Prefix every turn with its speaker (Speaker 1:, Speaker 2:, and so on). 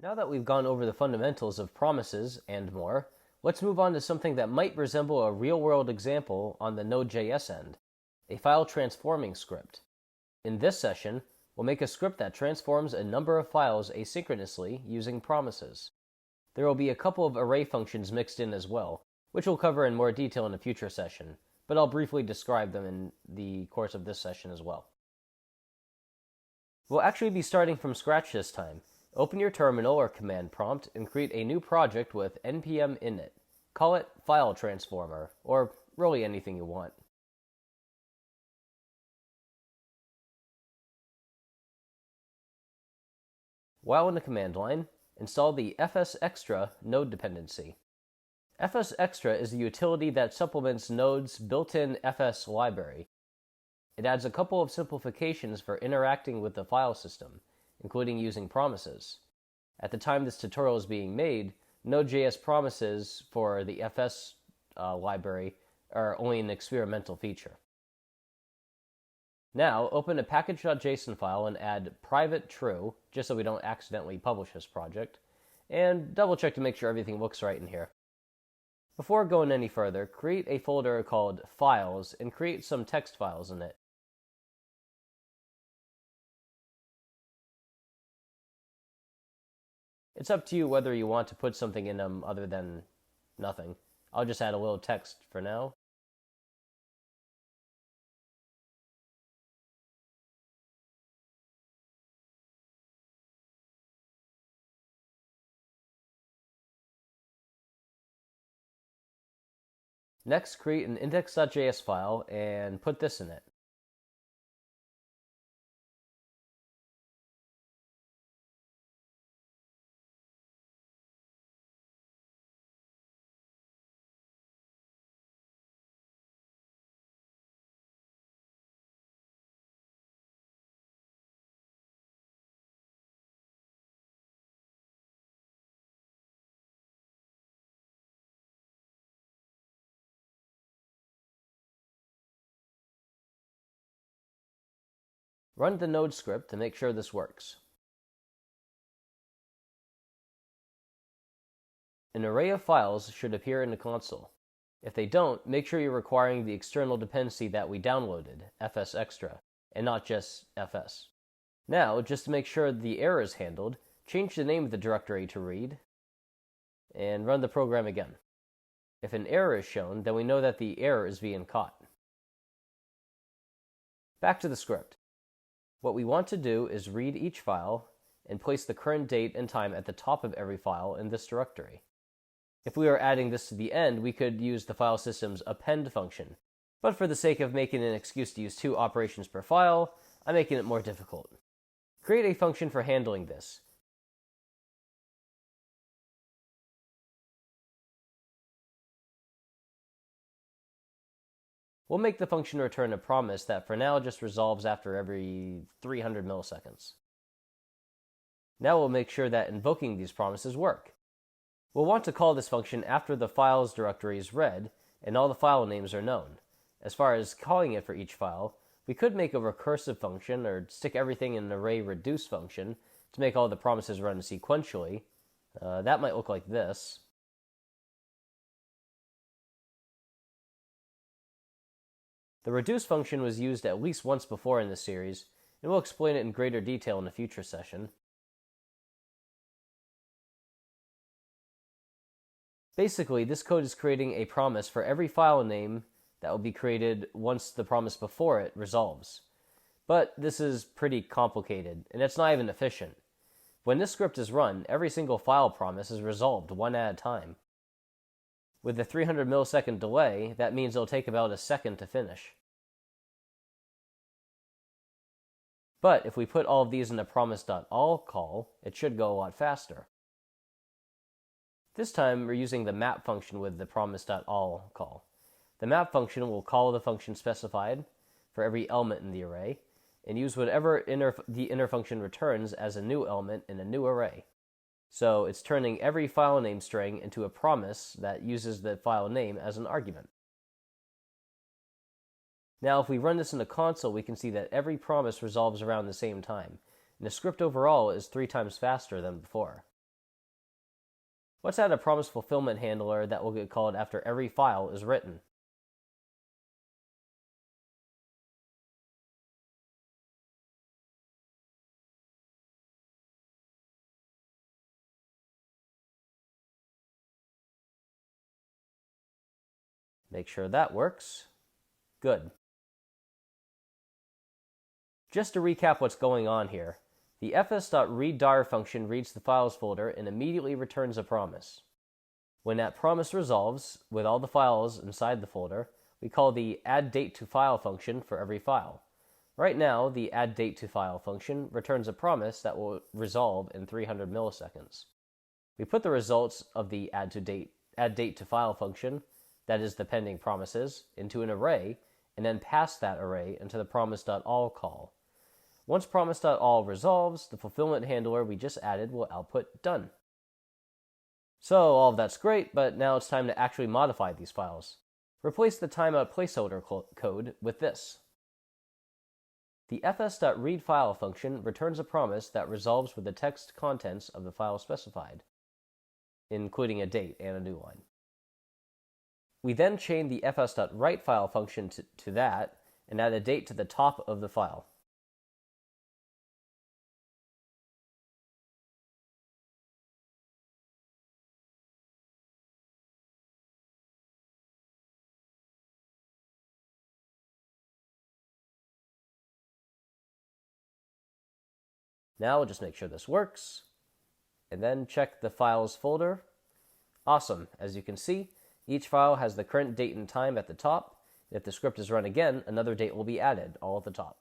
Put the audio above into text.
Speaker 1: Now that we've gone over the fundamentals of promises and more, let's move on to something that might resemble a real-world example on the NodeJS end, a file transforming script. In this session, we'll make a script that transforms a number of files asynchronously using promises. There will be a couple of array functions mixed in as well, which we'll cover in more detail in a future session, but I'll briefly describe them in the course of this session as well. We'll actually be starting from scratch this time. Open your terminal or command prompt and create a new project with npm init. Call it File Transformer, or really anything you want. While in the command line, install the fsextra node dependency. fsextra is the utility that supplements Node's built-in fs library. It adds a couple of simplifications for interacting with the file system, including using promises. At the time this tutorial is being made, Node.js promises for the fs library are only an experimental feature. Now, open a package.json file and add private true, just so we don't accidentally publish this project, and double check to make sure everything looks right in here. Before going any further, create a folder called Files and create some text files in it. It's up to you whether you want to put something in them other than nothing. I'll just add a little text for now. Next, create an index.js file and put this in it. Run the Node script to make sure this works. An array of files should appear in the console. If they don't, make sure you're requiring the external dependency that we downloaded, fsextra, and not just fs. Now, just to make sure the error is handled, change the name of the directory to read, and run the program again. If an error is shown, then we know that the error is being caught. Back to the script. What we want to do is read each file and place the current date and time at the top of every file in this directory. If we are adding this to the end, we could use the file system's append function. But for the sake of making an excuse to use 2 operations per file, I'm making it more difficult. Create a function for handling this. We'll make the function return a promise that for now just resolves after every 300 milliseconds. Now we'll make sure that invoking these promises work. We'll want to call this function after the files directory is read and all the file names are known. As far as calling it for each file, we could make a recursive function or stick everything in an array reduce function to make all the promises run sequentially. That might look like this. The reduce function was used at least once before in this series, and we'll explain it in greater detail in a future session. Basically, this code is creating a promise for every file name that will be created once the promise before it resolves. But this is pretty complicated, and it's not even efficient. When this script is run, every single file promise is resolved one at a time. With a 300 millisecond delay, that means it'll take about a second to finish. But if we put all of these in a promise.all call, it should go a lot faster. This time, we're using the map function with the promise.all call. The map function will call the function specified for every element in the array, and use whatever the inner function returns as a new element in a new array. So it's turning every file name string into a promise that uses the file name as an argument. Now if we run this in the console, we can see that every promise resolves around the same time, and the script overall is 3 times faster than before. Let's add a promise fulfillment handler that will get called after every file is written. Make sure that works. Good. Just to recap what's going on here, the fs.readDar function reads the files folder and immediately returns a promise. When that promise resolves with all the files inside the folder, we call the addDateToFile function for every file. Right now, the addDateToFile function returns a promise that will resolve in 300 milliseconds. We put the results of the addDateToFile function, that is the pending promises, into an array, and then pass that array into the promise.all call. Once promise.all resolves, the fulfillment handler we just added will output done. So all of that's great, but now it's time to actually modify these files. Replace the timeout placeholder code with this. The fs.readFile function returns a promise that resolves with the text contents of the file specified, including a date and a new line. We then chain the fs.writeFile function to that and add a date to the top of the file. Now we'll just make sure this works, and then check the files folder. Awesome. As you can see, each file has the current date and time at the top. If the script is run again, another date will be added, all at the top.